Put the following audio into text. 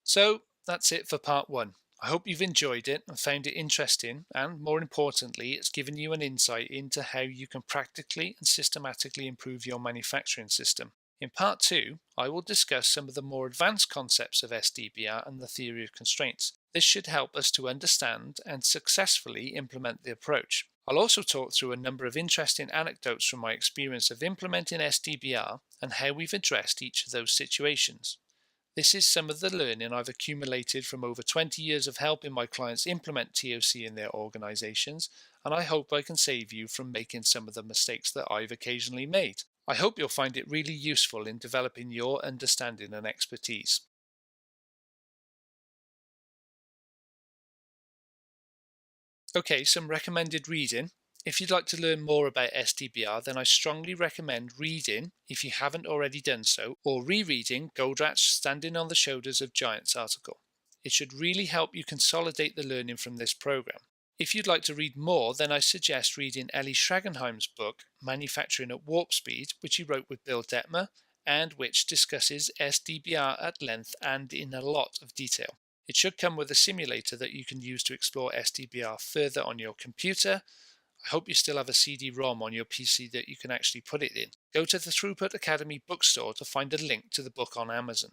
So that's it for part one. I hope you've enjoyed it and found it interesting, and more importantly, it's given you an insight into how you can practically and systematically improve your manufacturing system. In part two, I will discuss some of the more advanced concepts of SDBR and the theory of constraints. This should help us to understand and successfully implement the approach. I'll also talk through a number of interesting anecdotes from my experience of implementing SDBR and how we've addressed each of those situations. This is some of the learning I've accumulated from over 20 years of helping my clients implement TOC in their organizations, and I hope I can save you from making some of the mistakes that I've occasionally made. I hope you'll find it really useful in developing your understanding and expertise. Okay, some recommended reading. If you'd like to learn more about SDBR, then I strongly recommend reading, if you haven't already done so, or rereading Goldrat's Standing on the Shoulders of Giants article. It should really help you consolidate the learning from this program. If you'd like to read more, then I suggest reading Ellie Schragenheim's book, Manufacturing at Warp Speed, which he wrote with Bill Detmer, and which discusses SDBR at length and in a lot of detail. It should come with a simulator that you can use to explore SDBR further on your computer. I hope you still have a CD-ROM on your PC that you can actually put it in. Go to the Throughput Academy bookstore to find a link to the book on Amazon.